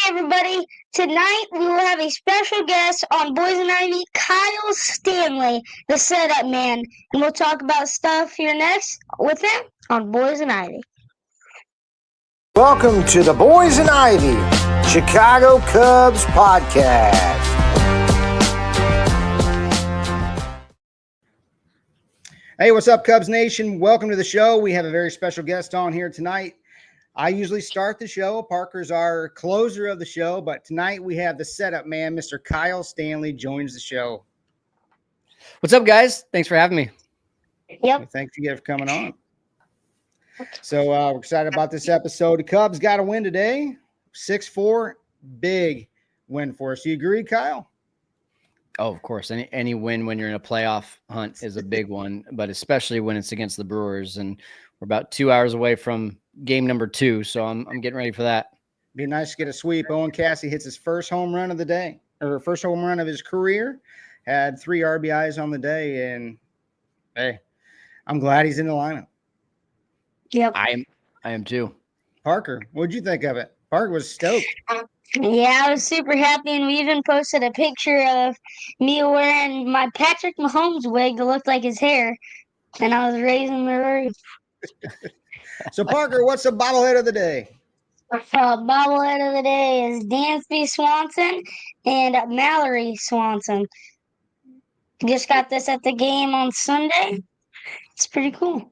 everybody. Tonight we will have a special guest on boyznivy, Kyle Stanley, the setup man. And we'll talk about stuff here next with him on boyznivy. Welcome to the Boys and Ivy Chicago Cubs podcast. Hey, what's up, Cubs Nation? Welcome to the show. We have a very special guest on here tonight. I usually start the show. Parker's our closer of the show, but tonight we have the setup man, Mr. Kyle Stanley, joins the show. What's up, guys? Thanks for having me. Yep. Thanks again for coming on. So we're excited about this episode. The Cubs got a win today, 6-4, big win for us. You agree, Kyle? Oh, of course. Any win when you're in a playoff hunt is a big one, but especially when it's against the Brewers. And we're about 2 hours away from game number 2, so I'm getting ready for that. Be nice to get a sweep. Owen Cassidy hits his first home run of the day, or first home run of his career. Had 3 RBIs on the day, and hey, I'm glad he's in the lineup. Yep. I am too. Parker, what'd you think of it? Parker was stoked. Yeah, I was super happy, and we even posted a picture of me wearing my Patrick Mahomes wig that looked like his hair, and I was raising the roof. So, Parker, what's the bobblehead of the day? Bobblehead of the day is Dansby Swanson and Mallory Swanson. Just got this at the game on Sunday. It's pretty cool.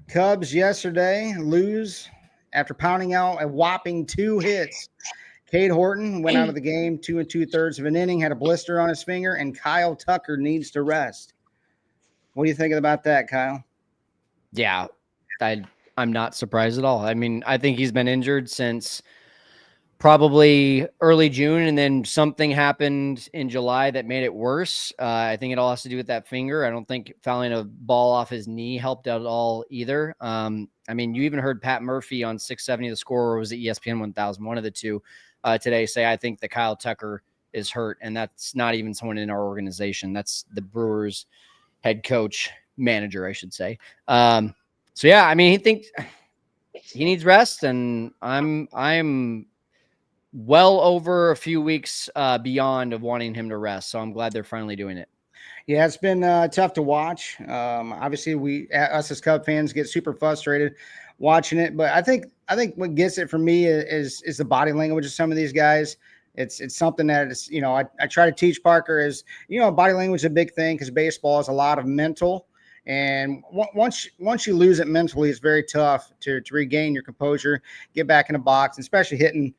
Cubs yesterday lose after pounding out a whopping 2 hits. Cade Horton went out of the game 2 2/3 of an inning, had a blister on his finger, and Kyle Tucker needs to rest. What do you think about that, Kyle? Yeah, I'm not surprised at all. I mean, I think he's been injured since probably early June, and then something happened in July that made it worse. I think it all has to do with that finger. I don't think fouling a ball off his knee helped out at all either. I mean, you even heard Pat Murphy on 670 The Score, or was it ESPN 1000, one of the two, today say, I think that Kyle Tucker is hurt, and that's not even someone in our organization. That's the Brewers head coach, manager, I should say. So yeah, I mean, he thinks he needs rest, and I'm well over a few weeks beyond of wanting him to rest. So I'm glad they're finally doing it. Yeah, it's been tough to watch. Obviously, us as Cub fans get super frustrated watching it, but I think what gets it for me is the body language of some of these guys. It's something that is, I try to teach Parker is, body language is a big thing because baseball is a lot of mental. And once you lose it mentally, it's very tough to regain your composure, get back in the box, and especially hitting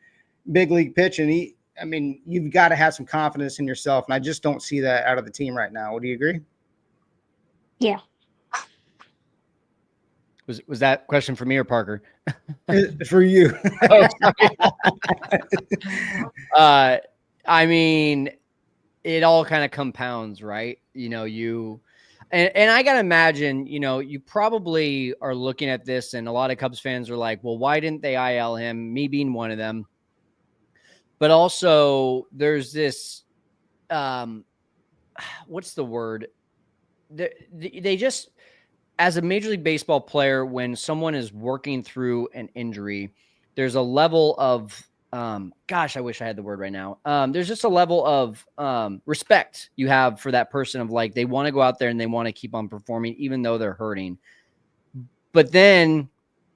big league pitching. I mean, you've got to have some confidence in yourself, and I just don't see that out of the team right now. Would you agree? Yeah. Was that question for me or Parker? For you. Oh, I mean, it all kind of compounds, right? And I got to imagine, you probably are looking at this, and a lot of Cubs fans are like, well, why didn't they IL him? Me being one of them. But also there's this, what's the word? They just, as a Major League Baseball player, when someone is working through an injury, there's a level of, gosh, I wish I had the word right now. There's just a level of respect you have for that person of like, they want to go out there and they want to keep on performing, even though they're hurting. But then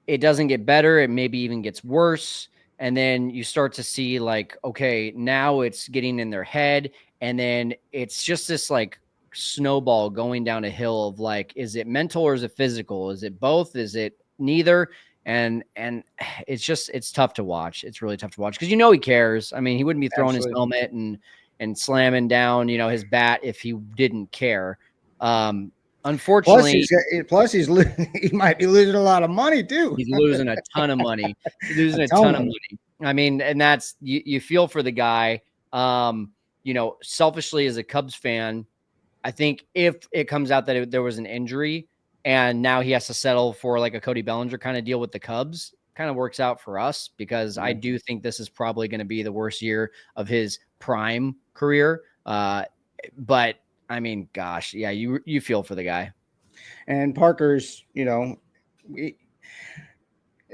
it doesn't get better. It maybe even gets worse. And then you start to see like, okay, now it's getting in their head. And then it's just this like snowball going down a hill of like, is it mental or is it physical? Is it both? Is it neither? And it's tough to watch. It's really tough to watch because he cares. I mean, he wouldn't be throwing his helmet and slamming down, his bat if he didn't care. Unfortunately, plus he might be losing a lot of money too. He's losing a ton of money. He's losing a ton of money. I mean, and that's you feel for the guy. Selfishly as a Cubs fan, I think if it comes out that there was an injury and now he has to settle for like a Cody Bellinger kind of deal with the Cubs, kind of works out for us because I do think this is probably going to be the worst year of his prime career. But I mean, gosh, yeah, you feel for the guy. And Parker's,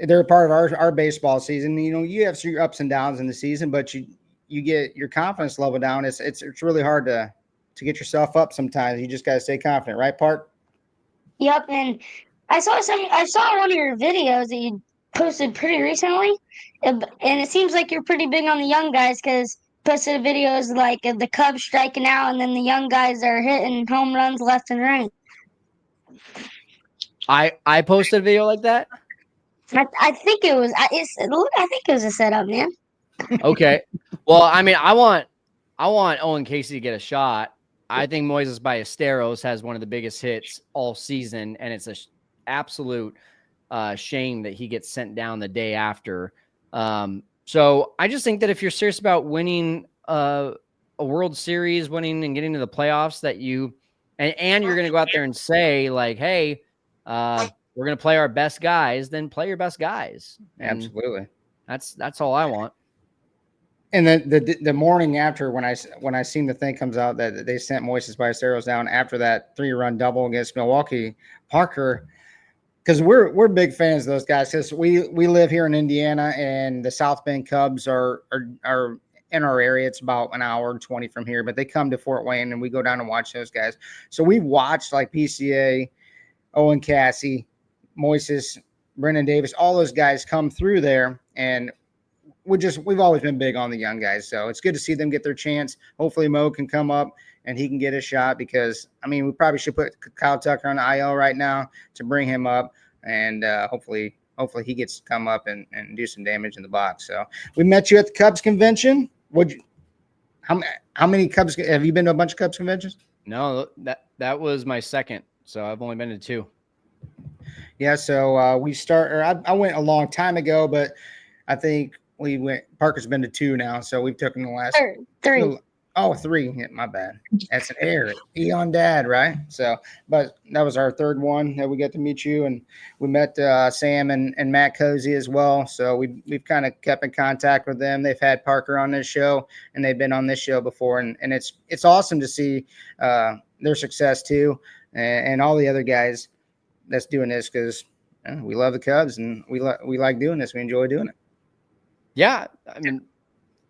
they're a part of our baseball season. You know, you have your ups and downs in the season, but you get your confidence level down. It's really hard to get yourself up sometimes. You just got to stay confident, right, Park? Yep, and I saw one of your videos that you posted pretty recently, and it seems like you're pretty big on the young guys because posted videos like of the Cubs striking out, and then the young guys are hitting home runs left and right. I posted a video like that. I think it was I think it was a setup, man. Okay. Well, I mean, I want Owen Casey to get a shot. I think Moises Ballesteros has one of the biggest hits all season, and it's a absolute shame that he gets sent down the day after. So I just think that if you're serious about winning a World Series, winning and getting to the playoffs, that you and you're going to go out there and say like, hey, we're going to play our best guys, then play your best guys. And Absolutely. that's all I want. And then the morning after, when I seen the thing comes out that they sent Moises Ballesteros down after that 3-run double against Milwaukee, Parker, because we're big fans of those guys, because we live here in Indiana, and the South Bend Cubs are in our area. It's about an hour and 20 from here, but they come to Fort Wayne and we go down and watch those guys. So we've watched like PCA, Owen Cassie, Moises, Brendan Davis, all those guys come through there, and we've always been big on the young guys. So it's good to see them get their chance. Hopefully Mo can come up and he can get a shot, because I mean, we probably should put Kyle Tucker on the IL right now to bring him up, and hopefully he gets to come up and do some damage in the box. So we met you at the Cubs convention. How many Cubs have you been to? A bunch of Cubs conventions? No, that was my second. So I've only been to 2. Yeah. So I went a long time ago, but I think Parker's been to 2 now. So we've taken the last 3. Oh, 3. Yeah, my bad. That's an error. Eon Dad, right? So, but that was our 3rd one that we got to meet you, and we met Sam and Matt Cozy as well. So we've kind of kept in contact with them. They've had Parker on this show, and they've been on this show before, and it's awesome to see their success too, and all the other guys that's doing this, because we love the Cubs and we like doing this. We enjoy doing it. Yeah, I mean,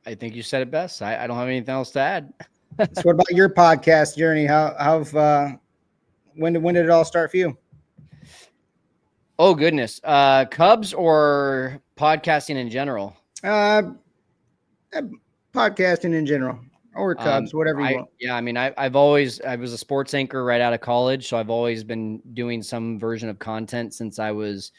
I think you said it best. I don't have anything else to add. So what about your podcast journey? When did it all start for you? Oh goodness, Cubs or podcasting in general? Podcasting in general, or Cubs, whatever you want. Yeah, I mean, I was a sports anchor right out of college, so I've always been doing some version of content since I was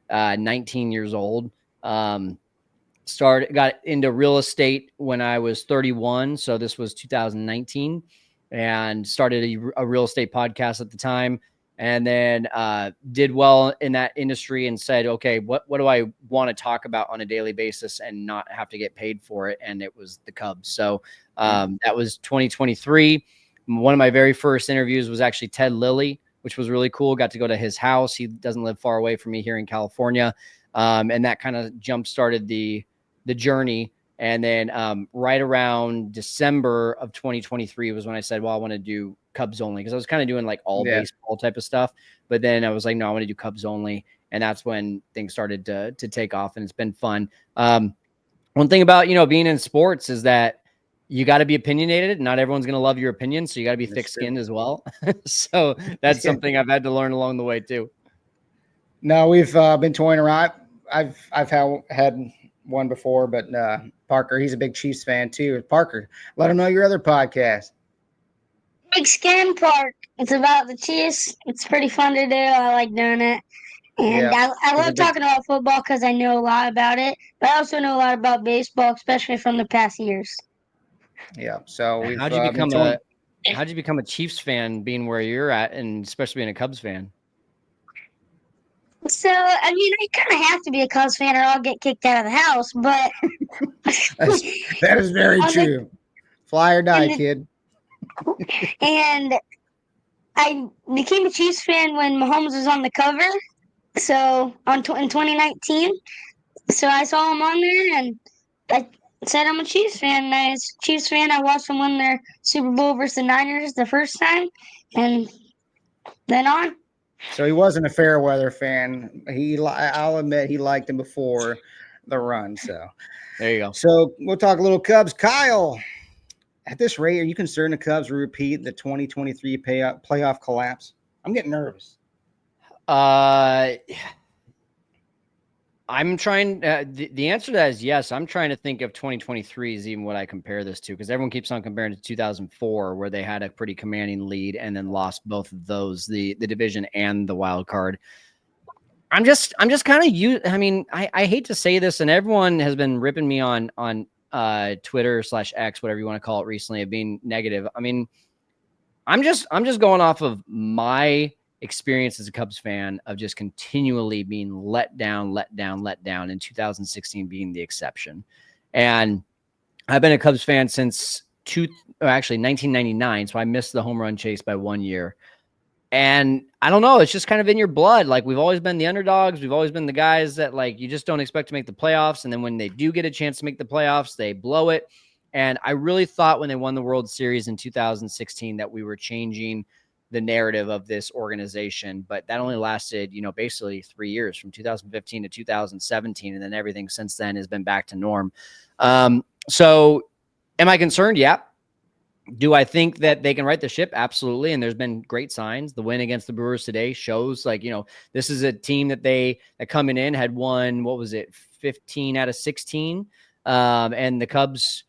19 years old. Got into real estate when I was 31. So this was 2019, and started a real estate podcast at the time. And then did well in that industry and said, okay, what do I want to talk about on a daily basis and not have to get paid for it? And it was the Cubs. So that was 2023. One of my very first interviews was actually Ted Lilly, which was really cool. Got to go to his house. He doesn't live far away from me here in California. And that kind of jump started the journey. And then right around December of 2023 was when I said, well, I want to do Cubs only, because I was kind of doing like all baseball type of stuff. But then I was like, no, I want to do Cubs only. And that's when things started to take off, and it's been fun. One thing about, being in sports is that you got to be opinionated. Not everyone's going to love your opinion. So you got to be thick-skinned as well. So that's something I've had to learn along the way too. No, we've been toying around. I've had one before, but Parker, he's a big Chiefs fan too. Parker, let him know your other podcast. Big Skin Park. It's about the Chiefs. It's pretty fun to do. I like doing it. And I love talking about football because I know a lot about it, but I also know a lot about baseball, especially from the past years. Yeah. So how'd you become a Chiefs fan, being where you're at, and especially being a Cubs fan? So, I mean, I kind of have to be a Cubs fan or I'll get kicked out of the house, but that is very true. Fly or die, kid. And I became a Chiefs fan when Mahomes was on the cover. So in 2019, so I saw him on there, and I said I'm a Chiefs fan. And I was a Chiefs fan. I watched them win their Super Bowl versus the Niners the first time, and then on. So he wasn't a fair weather fan. I'll admit he liked him before the run. There you go. So we'll talk a little Cubs. Kyle, at this rate, are you concerned the Cubs will repeat the 2023 playoff collapse? I'm getting nervous. I'm trying. The answer to that is yes. I'm trying to think of 2023 is even what I compare this to, because everyone keeps on comparing to 2004, where they had a pretty commanding lead and then lost both of those, the division and the wild card. I'm just kind of I mean, I hate to say this, and everyone has been ripping me on Twitter /X, whatever you want to call it, recently, of being negative. I mean, I'm just going off of my experience as a Cubs fan of just continually being let down, and 2016 being the exception. And I've been a Cubs fan since 1999. So I missed the home run chase by 1 year. And I don't know, it's just kind of in your blood. Like, we've always been the underdogs. We've always been the guys that, like, you just don't expect to make the playoffs. And then when they do get a chance to make the playoffs, they blow it. And I really thought when they won the World Series in 2016 that we were changing the narrative of this organization, but that only lasted, basically 3 years, from 2015 to 2017. And then everything since then has been back to norm. So am I concerned? Yeah. Do I think that they can right the ship? Absolutely. And there's been great signs. The win against the Brewers today shows, like, this is a team that coming in had won, 15 out of 16. And the Cubs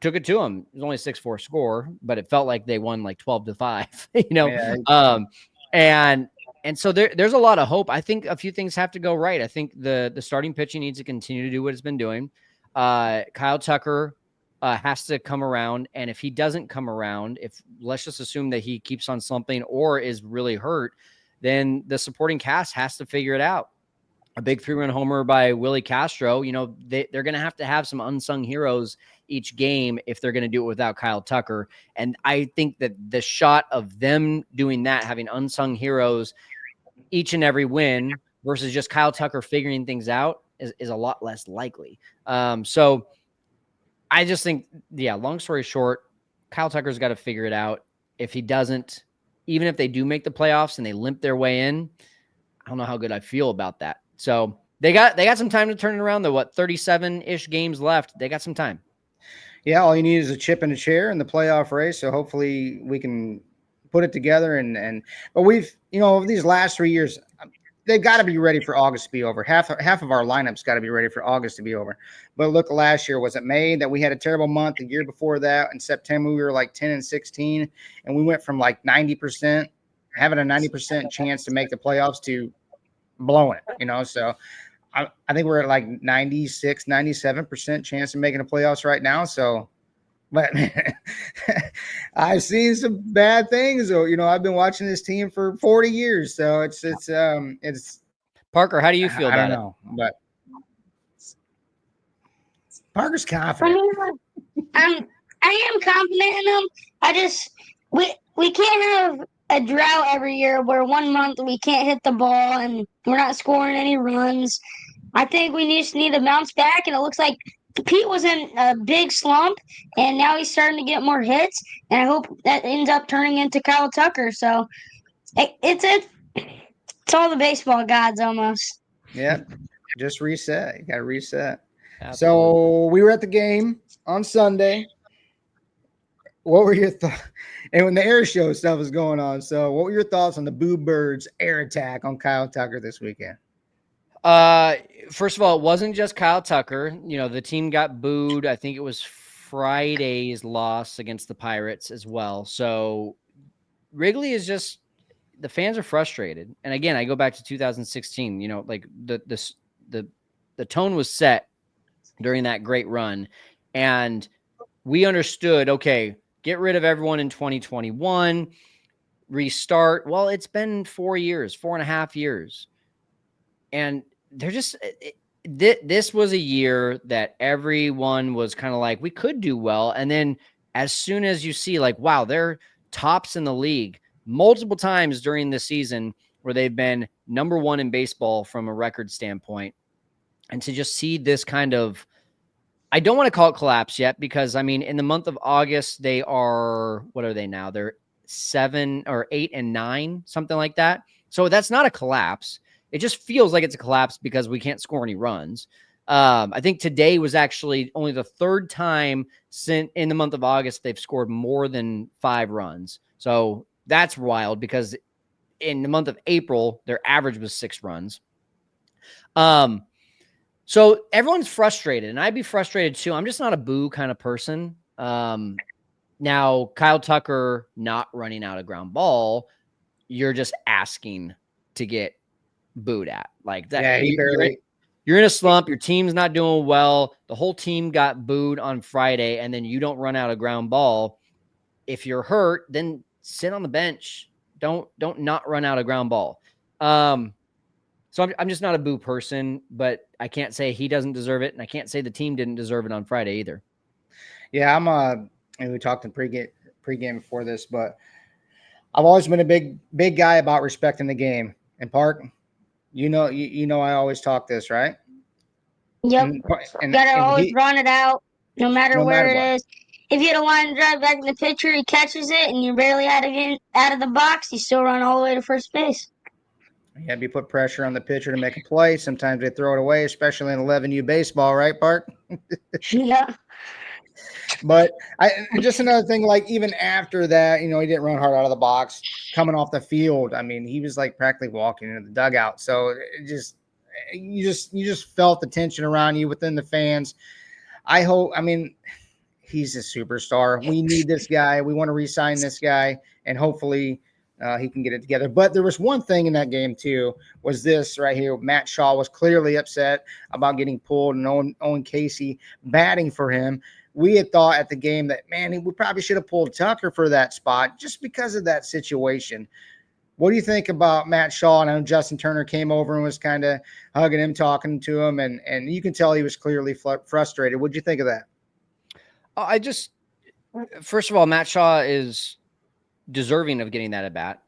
took it to them. It was only a 6-4 score, but it felt like they won like 12-5, Yeah. And so there's a lot of hope. I think a few things have to go right. I think the starting pitching needs to continue to do what it's been doing. Kyle Tucker has to come around. And if he doesn't come around, let's just assume that he keeps on slumping or is really hurt, then the supporting cast has to figure it out. A big 3-run homer by Willie Castro, they're going to have some unsung heroes each game if they're going to do it without Kyle Tucker. And I think that the shot of them doing that, having unsung heroes each and every win versus just Kyle Tucker figuring things out is a lot less likely. So I just think, long story short, Kyle Tucker's got to figure it out. If he doesn't, even if they do make the playoffs and they limp their way in, I don't know how good I feel about that. So they got some time to turn it around. 37-ish games left. They got some time. Yeah, all you need is a chip and a chair in the playoff race. So hopefully we can put it together. But we've, over these last 3 years, they've got to be ready for August to be over. Half of our lineups got to be ready for August to be over. But look, last year, was it May that we had a terrible month? The year before that, in September, we were like 10-16, and we went from like 90%, having a 90% chance to make the playoffs, to blowing it, So I think we're at like 96, 97% chance of making the playoffs right now. So, but I've seen some bad things. So, I've been watching this team for 40 years. So it's Parker, how do you feel about it? I don't know, but Parker's confident. I am confident in them. We can't have a drought every year where 1 month we can't hit the ball and we're not scoring any runs. I think we just need to bounce back, and it looks like Pete was in a big slump, and now he's starting to get more hits, and I hope that ends up turning into Kyle Tucker. So it's all the baseball gods almost. Yeah, just reset. You got to reset. Absolutely. So we were at the game on Sunday. What were your thoughts? And when the air show stuff was going on, so what were your thoughts on the Boo Birds air attack on Kyle Tucker this weekend? First of all, it wasn't just Kyle Tucker. The team got booed. I think it was Friday's loss against the Pirates as well. So Wrigley is just, the fans are frustrated. And again, I go back to 2016, like the tone was set during that great run. And we understood, okay, get rid of everyone in 2021, restart. Well, it's been 4.5 years. And they're just, this was a year that everyone was kind of like, we could do well. And then as soon as you see, like, wow, they're tops in the league multiple times during the season where they've been number one in baseball from a record standpoint. And to just see this kind of, I don't want to call it collapse yet, because I mean, in the month of August, they are, what are they now? They're 7 or 8 and 9, something like that. So that's not a collapse. It just feels like it's a collapse because we can't score any runs. I think today was actually only the third time since in the month of August they've scored more than 5 runs. So that's wild because in the month of April, their average was 6 runs. So everyone's frustrated, and I'd be frustrated too. I'm just not a boo kind of person. Now, Kyle Tucker not running out a ground ball, you're just asking to get booed at. Like that. Yeah, he barely. You're in a slump. Your team's not doing well. The whole team got booed on Friday, and then you don't run out a ground ball. If you're hurt, then sit on the bench. Don't not run out a ground ball. So I'm just not a boo person, but I can't say he doesn't deserve it, and I can't say the team didn't deserve it on Friday either. Yeah, and we talked in pregame before this, but I've always been a big guy about respecting the game. And Park, you know, I always talk this, right? Yep. Gotta always run it out, no matter where it is. If you had a line drive back to the pitcher, he catches it, and you barely had to get out of the box, you still run all the way to first base. Yeah, you put pressure on the pitcher to make a play. Sometimes they throw it away, especially in 11U baseball, right, Park? Yeah. But just another thing, like even after that, he didn't run hard out of the box. Coming off the field, I mean, he was like practically walking into the dugout. So you just felt the tension around you within the fans. He's a superstar. We need this guy. We want to re-sign this guy, and hopefully he can get it together. But there was one thing in that game too, was this right here. Matt Shaw was clearly upset about getting pulled, and Owen Casey batting for him. We had thought at the game that, man, we probably should have pulled Tucker for that spot just because of that situation. What do you think about Matt Shaw? And I know Justin Turner came over and was kind of hugging him, talking to him, and you can tell he was clearly frustrated. What do you think of that? First of all, Matt Shaw is deserving of getting that at bat.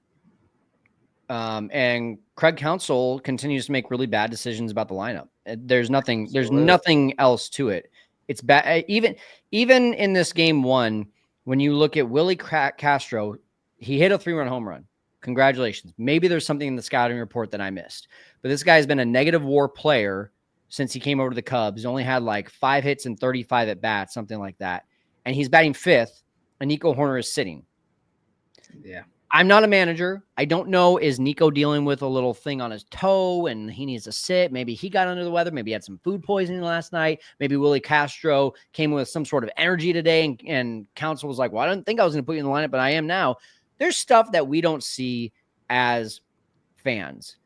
And Craig Counsell continues to make really bad decisions about the lineup. There's nothing else to it. It's bad. Even in this game 1, when you look at Willie Castro, he hit a 3-run home run. Congratulations. Maybe there's something in the scouting report that I missed, but this guy's been a negative WAR player since he came over to the Cubs. He's only had like 5 hits and 35 at bats, something like that. And he's batting 5th, and Nico Horner is sitting. Yeah. I'm not a manager. I don't know. Is Nico dealing with a little thing on his toe and he needs to sit? Maybe he got under the weather. Maybe he had some food poisoning last night. Maybe Willie Castro came with some sort of energy today and Counsell was like, well, I didn't think I was going to put you in the lineup, but I am now. There's stuff that we don't see as fans.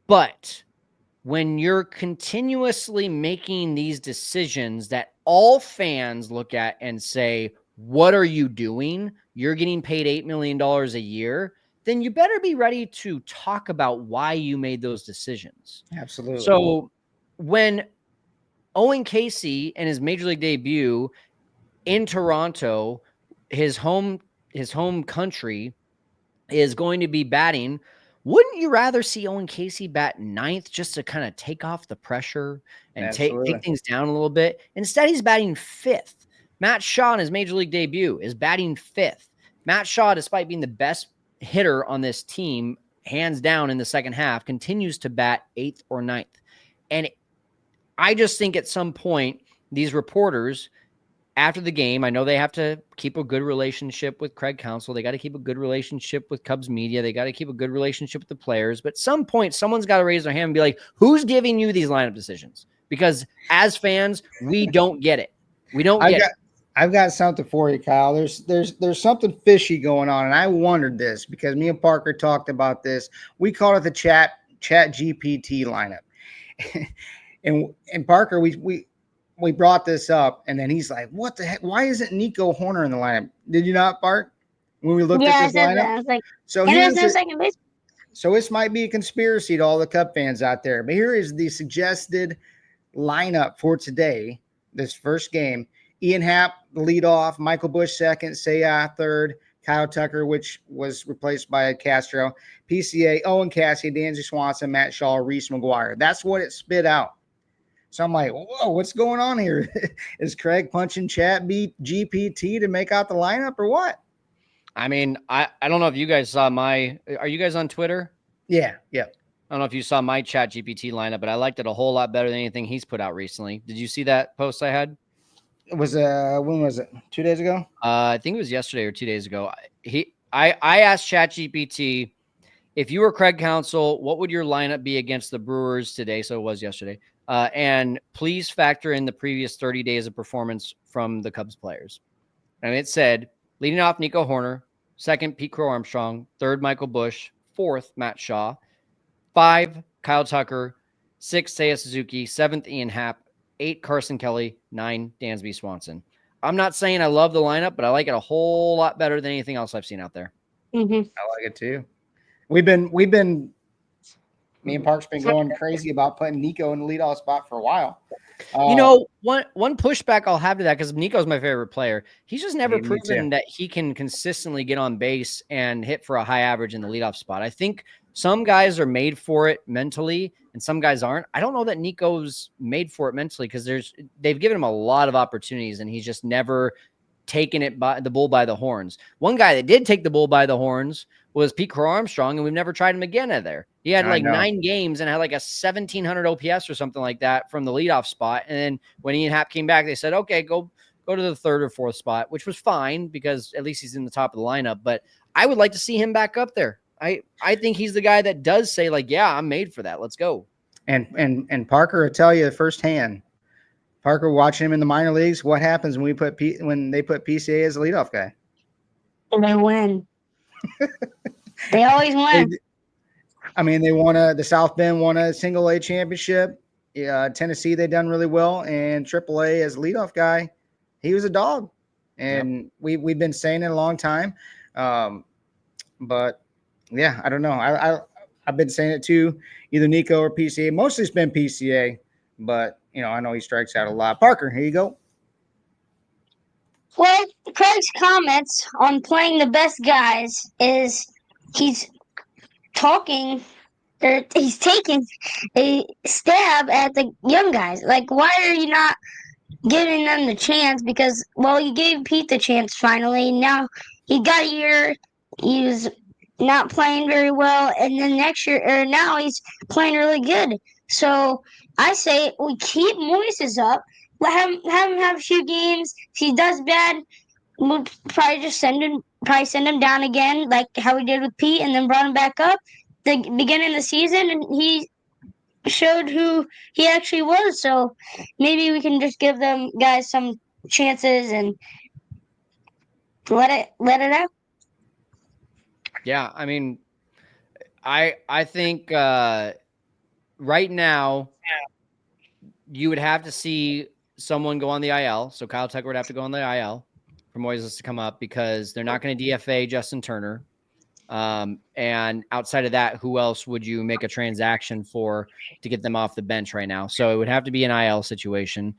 But when you're continuously making these decisions that all fans look at and say, what are you doing? You're getting paid $8 million a year. Then you better be ready to talk about why you made those decisions. Absolutely. So when Owen Casey in his major league debut in Toronto, his home country, is going to be batting, wouldn't you rather see Owen Casey bat 9th just to kind of take off the pressure and take things down a little bit? Instead, he's batting 5th. Matt Shaw in his major league debut is batting 5th. Matt Shaw, despite being the best hitter on this team, hands down in the second half, continues to bat 8th or 9th. And I just think at some point, these reporters, after the game, I know they have to keep a good relationship with Craig Counsell. They got to keep a good relationship with Cubs media. They got to keep a good relationship with the players. But at some point, someone's got to raise their hand and be like, who's giving you these lineup decisions? Because as fans, we don't get it. We don't get it. I've got something for you, Kyle. There's something fishy going on, and I wondered this because me and Parker talked about this. We called it the chat GPT lineup, and Parker, we brought this up, and then he's like, "What the heck? Why isn't Nico Horner in the lineup?" Did you not, Park? When we looked at this lineup, that. I was like, so there's no second base. So this might be a conspiracy to all the Cub fans out there, but here is the suggested lineup for today, this first game. Ian Happ, lead off, Michael Busch second, Seiya third, Kyle Tucker, which was replaced by Castro, PCA, Owen Cassie, Dansby Swanson, Matt Shaw, Reese McGuire. That's what it spit out. So I'm like, whoa, what's going on here? Is Craig punching chat GPT to make out the lineup or what? I mean, I don't know if you guys saw are you guys on Twitter? Yeah. I don't know if you saw my Chat GPT lineup, but I liked it a whole lot better than anything he's put out recently. Did you see that post I had? It was when was it? 2 days ago? I think it was yesterday or 2 days ago. I asked Chat GPT, if you were Craig Counsell, what would your lineup be against the Brewers today? So it was yesterday. And please factor in the previous 30 days of performance from the Cubs players. And it said, leading off Nico Horner, second Pete Crow Armstrong, third Michael Busch, fourth Matt Shaw, 5 Kyle Tucker, 6 Seiya Suzuki, 7th Ian Happ, 8 Carson Kelly, 9 Dansby Swanson. I'm not saying I love the lineup, but I like it a whole lot better than anything else I've seen out there. Mm-hmm. I like it too. We've been me and Park's been going crazy about putting Nico in the leadoff spot for a while. You know, one pushback I'll have to that, because Nico's my favorite player. He's just never proven that he can consistently get on base and hit for a high average in the leadoff spot. I think some guys are made for it mentally and some guys aren't. I don't know that Nico's made for it mentally, because they've given him a lot of opportunities and he's just never taken it by the bull by the horns. One guy that did take the bull by the horns was Pete Crow Armstrong, and we've never tried him again at there. He had like 9 games and had like a 1,700 OPS or something like that from the leadoff spot. And then when Ian Happ came back, they said, okay, go to the 3rd or 4th spot, which was fine because at least he's in the top of the lineup. But I would like to see him back up there. I think he's the guy that does say, like, yeah, I'm made for that. Let's go. And Parker will tell you firsthand. Parker, watching him in the minor leagues, what happens when they put PCA as a leadoff guy? They win. They always win. They won the South Bend won a single A championship. Tennessee, they done really well, and AAA as a leadoff guy, he was a dog. And we've been saying it a long time. But yeah, I don't know. I've been saying it too, either Nico or PCA. Mostly it's been PCA, but I know he strikes out a lot. Parker, here you go. Well, Craig's comments on playing the best guys is he's taking a stab at the young guys. Like, why are you not giving them the chance? Because, well, you gave Pete the chance finally. Now he got a year. He was not playing very well, and then now he's playing really good. So I say we keep Moises up. Let him have a few games. If he does bad, we'll probably just send him down again, like how we did with Pete, and then brought him back up the beginning of the season, and he showed who he actually was. So maybe we can just give them guys some chances and let it out. Yeah, I think right now you would have to see someone go on the IL. So Kyle Tucker would have to go on the IL for Moises to come up, because they're not going to DFA Justin Turner. And outside of that, who else would you make a transaction for to get them off the bench right now? So it would have to be an IL situation.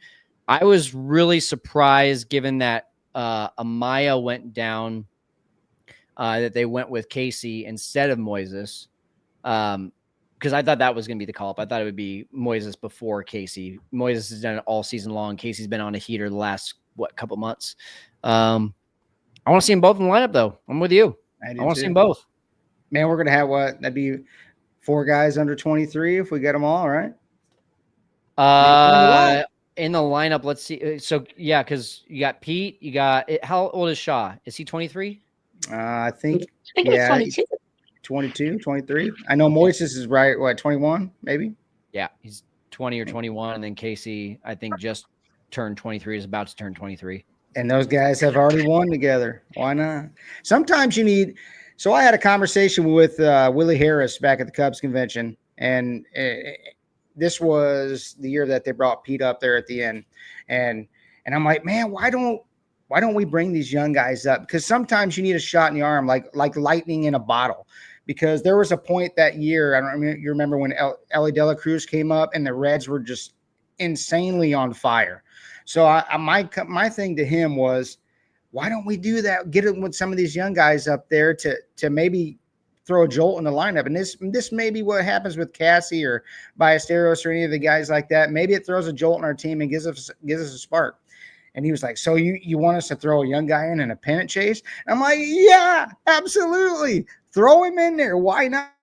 I was really surprised, given that Amaya went down, that they went with Casey instead of Moises. Because I thought that was going to be the call-up. I thought it would be Moises before Casey. Moises has done it all season long. Casey's been on a heater the last, couple months. I want to see them both in the lineup, though. I'm with you. I want to see them both. Man, we're going to have that'd be 4 guys under 23 if we get them all, right? In the lineup, let's see. So, yeah, because you got Pete. You got – how old is Shaw? Is he 23? I think he's 22. 22, 23. I know Moises is right. What, 21 maybe? Yeah, he's 20 or 21. And then Casey, I think, just turned 23, is about to turn 23. And those guys have already won together. Why not? Sometimes you need – so I had a conversation with Willie Harris back at the Cubs convention, and this was the year that they brought Pete up there at the end. And I'm like, man, why don't we bring these young guys up? Because sometimes you need a shot in the arm, like lightning in a bottle. Because there was a point that year, I don't know, you remember when Ellie De La Cruz came up and the Reds were just insanely on fire. So my thing to him was, why don't we do that? Get it with some of these young guys up there to maybe throw a jolt in the lineup. And this may be what happens with Cassie or Ballesteros or any of the guys like that. Maybe it throws a jolt in our team and gives us a spark. And he was like, so you want us to throw a young guy in a pennant chase? And I'm like, yeah, absolutely. Throw him in there. Why not?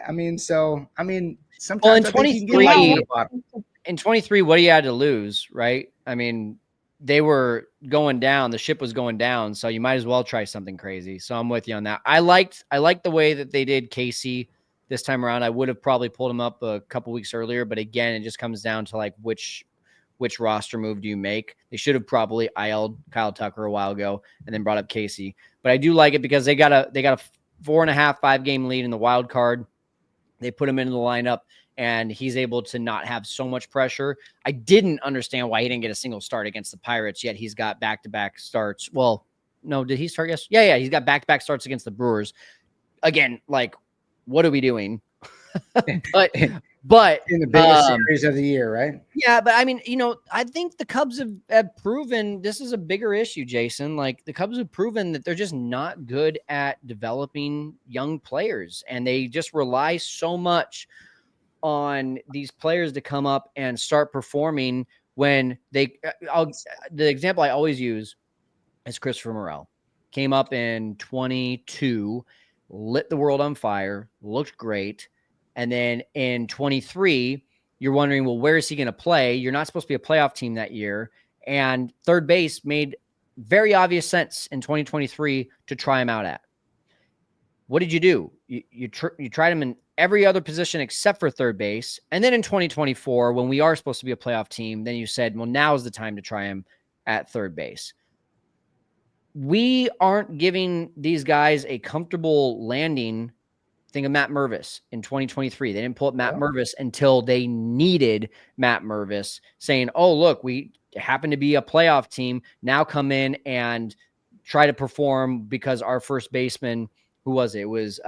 I mean, so I mean, Well, in sometimes I think you can get lightning in a bottle. in 23, what do you had to lose, right? I mean, they were going down, the ship was going down, so you might as well try something crazy. So I'm with you on that. I liked the way that they did Casey this time around. I would have probably pulled him up a couple weeks earlier, but again, it just comes down to like which roster move do you make. They should have probably IL'd Kyle Tucker a while ago and then brought up Casey. But I do like it because they got a 4.5, 5-game lead in the wild card. They put him into the lineup, and he's able to not have so much pressure. I didn't understand why he didn't get a single start against the Pirates, yet he's got back-to-back starts. Well, no, did he start yesterday? Yeah, he's got back-to-back starts against the Brewers. Again, like, what are we doing? but in the biggest series of the year, right? Yeah, but I mean, I think the Cubs have proven this is a bigger issue, Jason. Like the Cubs have proven that they're just not good at developing young players, and they just rely so much on these players to come up and start performing when they. The example I always use is Christopher Morel. Came up in 22, lit the world on fire, looked great, and then in 23. You're wondering, well, where is he going to play? You're not supposed to be a playoff team that year. And third base made very obvious sense in 2023 to try him out at. What did you do? You tried him in every other position except for third base. And then in 2024, when we are supposed to be a playoff team, then you said, well, now's the time to try him at third base. We aren't giving these guys a comfortable landing. Think of Matt Mervis in 2023. They didn't pull up Matt Mervis until they needed Matt Mervis, saying, oh, look, we happen to be a playoff team. Now come in and try to perform because our first baseman, who was it? It was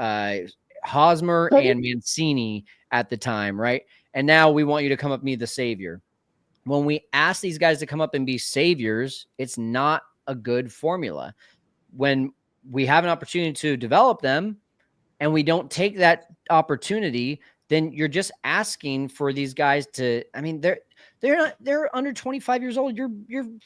Hosmer and Mancini at the time, right? And now we want you to come up and be the savior. When we ask these guys to come up and be saviors, it's not a good formula. When we have an opportunity to develop them, and we don't take that opportunity, then you're just asking for these guys to, I mean, they're under 25 years old. Your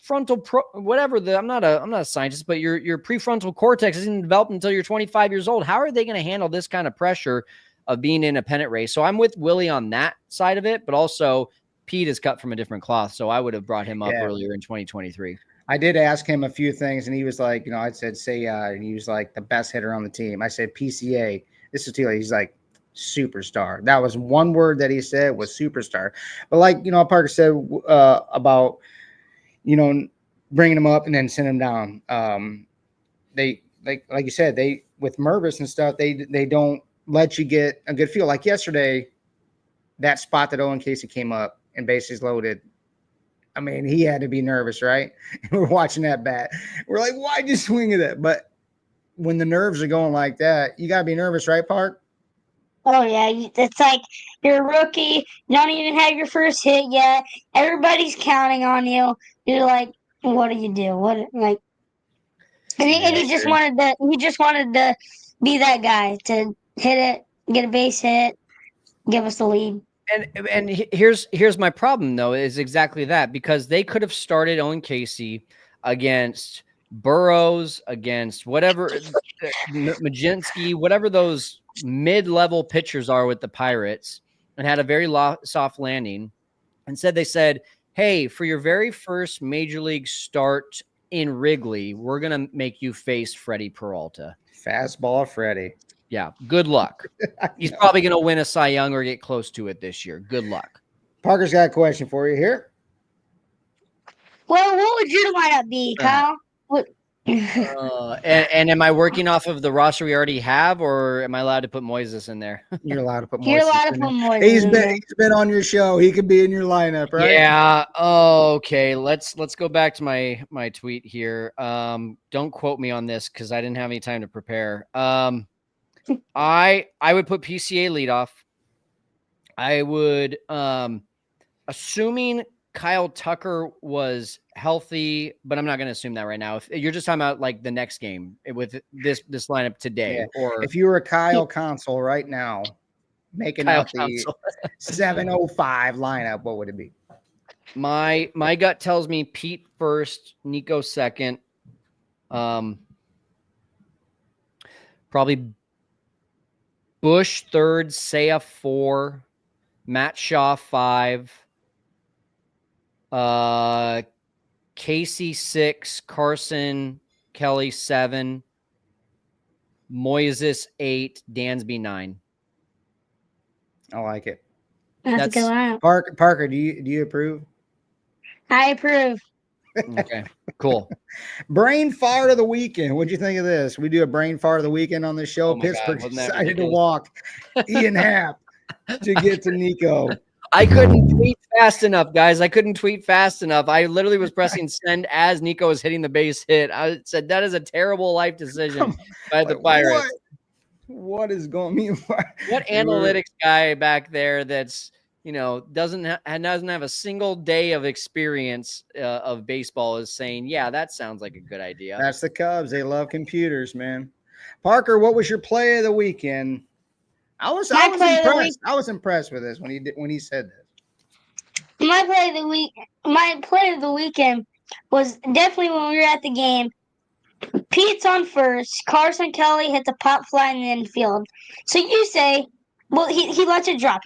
frontal I'm not a scientist, but your prefrontal cortex isn't developed until you're 25 years old. How are they going to handle this kind of pressure of being in a pennant race? So I'm with Willie on that side of it, but also Pete is cut from a different cloth. So I would have brought him up earlier in 2023. I did ask him a few things, and he was like, I said, and he was like the best hitter on the team. I said, PCA. This is Taylor. He's like, superstar. That was one word that he said was superstar. But like, Parker said about, bringing him up and then send him down. They, like you said, they, with Mervis and stuff, they don't let you get a good feel. Like yesterday, that spot that Owen Casey came up and bases loaded, I mean, he had to be nervous, right? We're watching that bat. We're like, why'd you swing at that? But when the nerves are going like that, you got to be nervous, right, Park? Oh, yeah. It's like you're a rookie. You don't even have your first hit yet. Everybody's counting on you. You're like, what do you do? And he just wanted to be that guy to hit it, get a base hit, give us the lead. And here's my problem though, is exactly that, because they could have started Owen Casey against Burrows, against whatever Majinsky, whatever those mid-level pitchers are with the Pirates, and had a very soft landing. Instead, they said, hey, for your very first major league start in Wrigley, we're going to make you face Freddie Peralta. Fastball Freddie. Yeah, good luck. He's probably going to win a Cy Young or get close to it this year. Good luck. Parker's got a question for you here. Well, what would your lineup be, Kyle? And am I working off of the roster we already have, or am I allowed to put Moises in there? You're allowed to put Moises. You're allowed to put Moises. He's been on your show. He could be in your lineup, right? Yeah. Oh, okay. Let's go back to my tweet here. Don't quote me on this because I didn't have any time to prepare. I would put PCA leadoff. I would, assuming Kyle Tucker was healthy, but I'm not going to assume that right now. If you're just talking about like the next game with this lineup today, or if you were a Kyle Console right now, making out the 705 lineup, what would it be? My gut tells me Pete first, Nico second. Probably Bush 3rd, Seiya 4, Matt Shaw 5, Casey 6, Carson Kelly 7, Moises 8, Dansby 9. I like it. That's a good lineup. Parker, do you approve? I approve. Okay, cool. Brain fart of the weekend. What'd you think of this? We do a brain fart of the weekend on the show. Oh my God, Pittsburgh wasn't that decided to ridiculous? walk Ian Happ to get to Nico. I couldn't tweet fast enough, guys. I couldn't tweet fast enough. I literally was pressing send as Nico was hitting the base hit. I said that is a terrible life decision by the Pirates. What is going on? What analytics guy back there that's doesn't have a single day of experience of baseball is saying, yeah, that sounds like a good idea. That's the Cubs. They love computers, man. Parker, what was your play of the weekend? I was impressed. I was impressed with this when he said this. My play of the weekend was definitely when we were at the game. Pete's on first. Carson Kelly hits a pop fly in the infield. So you say, well, he lets it drop.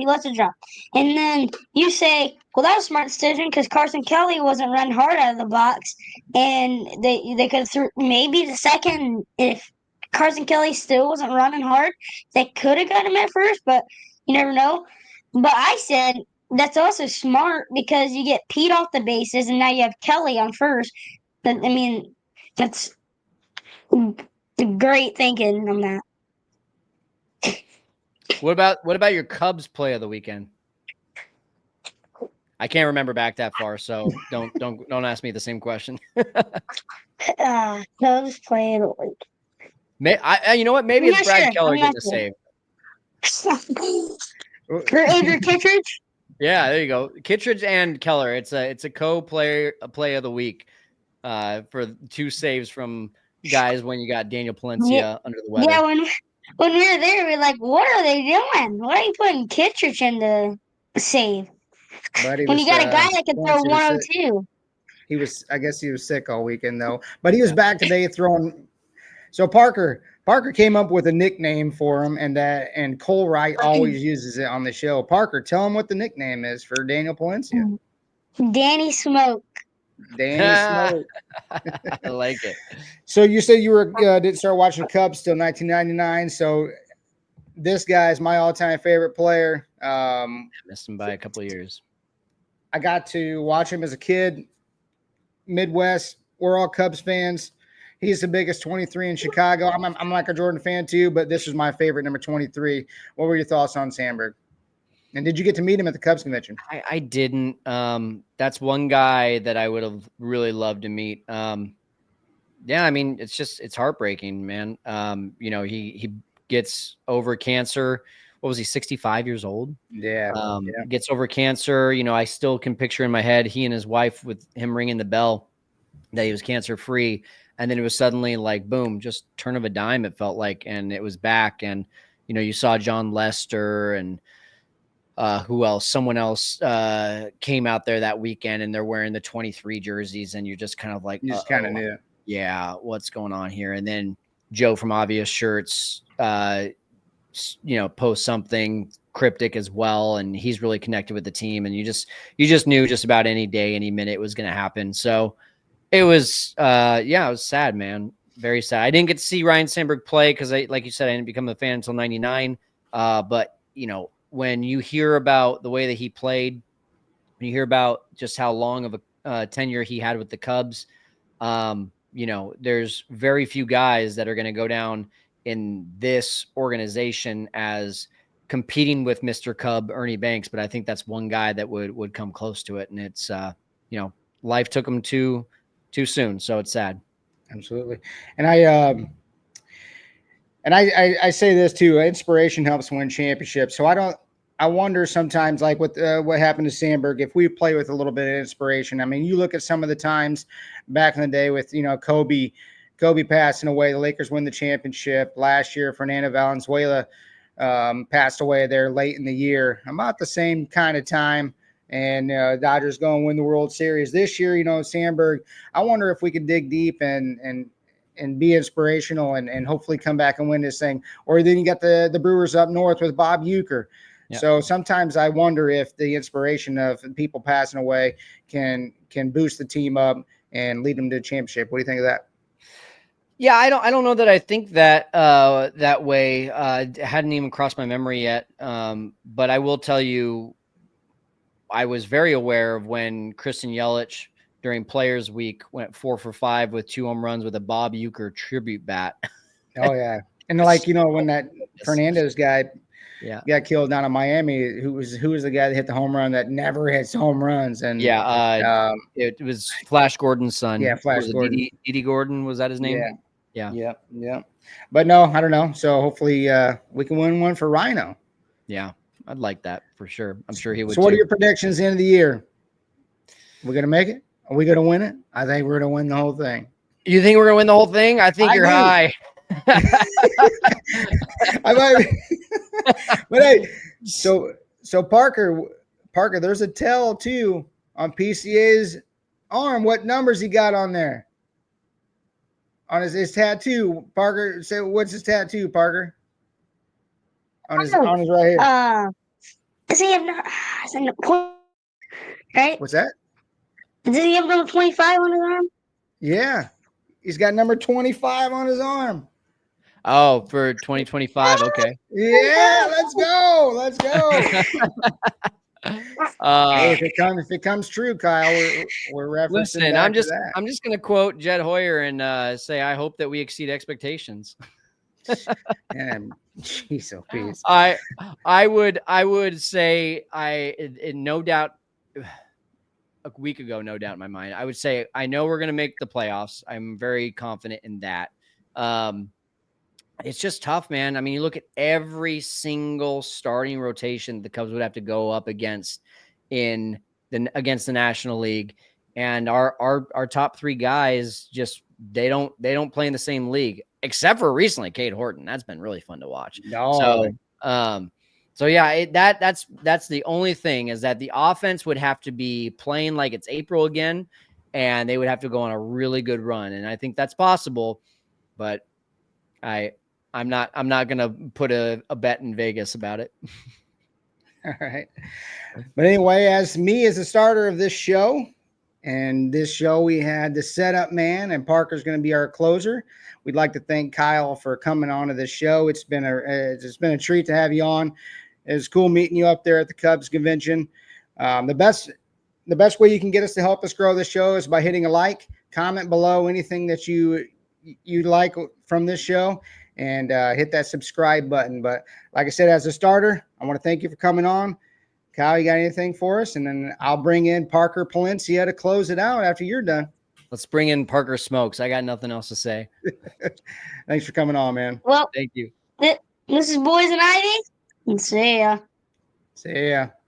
And then you say, well, that was a smart decision because Carson Kelly wasn't running hard out of the box. And they could have threw maybe the second. If Carson Kelly still wasn't running hard, they could have got him at first, but you never know. But I said, that's also smart because you get Pete off the bases and now you have Kelly on first. That's great thinking on that. What about your Cubs play of the weekend? I can't remember back that far, so don't ask me the same question. Cubs play of the week. You know what? Maybe it's Brad Keller getting a save. For Andrew Kittredge? Yeah, there you go. Kittredge and Keller. It's a play of the week for 2 saves from guys when you got Daniel Palencia under the weather. Yeah, when we were there, we were like, what are they doing? Why are you putting Kittredge in the save? When you got a guy that can throw 102. I guess he was sick all weekend though. But he was back today throwing. So Parker came up with a nickname for him, and Cole Wright always uses it on the show. Parker, tell him what the nickname is for Daniel Palencia. Danny Smoke. Danny Smoke. I like it. So you said you didn't start watching the Cubs till 1999. So this guy is my all-time favorite player. I missed him by a couple of years. I got to watch him as a kid. Midwest, we're all Cubs fans. He's the biggest 23 in Chicago. I'm like a Jordan fan too, but this was my favorite, number 23. What were your thoughts on Sandberg? And did you get to meet him at the Cubs convention? I didn't. That's one guy that I would have really loved to meet. Yeah, I mean, it's heartbreaking, man. He gets over cancer. What was he, 65 years old? Yeah. Gets over cancer. I still can picture in my head he and his wife with him ringing the bell that he was cancer free. And then it was suddenly like, boom, just turn of a dime, it felt like, and it was back. And, you saw John Lester and who else? Someone else came out there that weekend and they're wearing the 23 jerseys. And you're just kind of like, you just kind of knew. Yeah, what's going on here? And then Joe from Obvious Shirts, post something cryptic as well. And he's really connected with the team. And you just knew just about any day, any minute it was going to happen. So it was, it was sad, man. Very sad. I didn't get to see Ryan Sandberg play because like you said, I didn't become a fan until 99. But when you hear about the way that he played, when you hear about just how long of a tenure he had with the Cubs, there's very few guys that are going to go down in this organization as competing with Mr. Cub, Ernie Banks. But I think that's one guy that would come close to it. And it's, life took him too soon. So it's sad. Absolutely. And I say this too, inspiration helps win championships. So I wonder sometimes, like with what happened to Sandberg, if we play with a little bit of inspiration. I mean, you look at some of the times back in the day with, Kobe passing away, the Lakers win the championship. Last year, Fernando Valenzuela passed away there late in the year, about the same kind of time. And Dodgers go and win the World Series this year. Sandberg, I wonder if we could dig deep and and be inspirational and hopefully come back and win this thing. Or then you got the Brewers up north with Bob Uecker. Yeah. So sometimes I wonder if the inspiration of people passing away can boost the team up and lead them to a championship. What do you think of that? Yeah, I don't know that I think that that way. It hadn't even crossed my memory yet. But I will tell you, I was very aware of when Christian Yelich during Players Week went 4 for 5 with 2 home runs with a Bob Uecker tribute bat. Oh yeah, and like when that Fernandez guy got killed down in Miami, who was the guy that hit the home run that never hits home runs? And it was Flash Gordon's son. Yeah, Flash Gordon. Didi Gordon, was that his name? Yeah. But no, I don't know. So hopefully we can win one for Rhino. Yeah, I'd like that for sure. I'm sure he would. So what are your predictions at the end of the year? We're gonna make it? Are we gonna win it? I think we're gonna win the whole thing. You think we're gonna win the whole thing? I think you're high. I might be. But hey, so Parker, there's a tell too on PCA's arm. What numbers he got on there? On his tattoo, Parker. Say what's his tattoo, Parker? On his right here. Does he have right? What's that? Does he have number 25 on his arm? Yeah, he's got number 25 on his arm. Oh, for 2025. Okay. Yeah, let's go. Let's go. Hey, if it comes true, Kyle, we're referencing. Listen, I'm just gonna quote Jed Hoyer and say I hope that we exceed expectations. And jeez, oh please. I would say no doubt a week ago, no doubt in my mind. I would say I know we're gonna make the playoffs. I'm very confident in that. It's just tough, man. I mean, you look at every single starting rotation the Cubs would have to go up against against the National League, and our top 3 guys just they don't play in the same league, except for recently Cade Horton. That's been really fun to watch. No. So yeah, that's the only thing, is that the offense would have to be playing like it's April again, and they would have to go on a really good run, and I think that's possible, but I'm not going to put a bet in Vegas about it. All right. But anyway, as the starter of this show, and this show we had the setup man, and Parker's going to be our closer. We'd like to thank Kyle for coming on to this show. It's been a treat to have you on. It was cool meeting you up there at the Cubs convention. The best way you can get us to help us grow the show is by hitting a like, comment below anything that you like from this show, and hit that subscribe button. But like I said, as a starter, I want to thank you for coming on. Kyle, you got anything for us? And then I'll bring in Parker Palencia to close it out after you're done. Let's bring in Parker Smokes. I got nothing else to say. Thanks for coming on, man. Well, thank you. This is Boys and Ivy. See ya. See ya.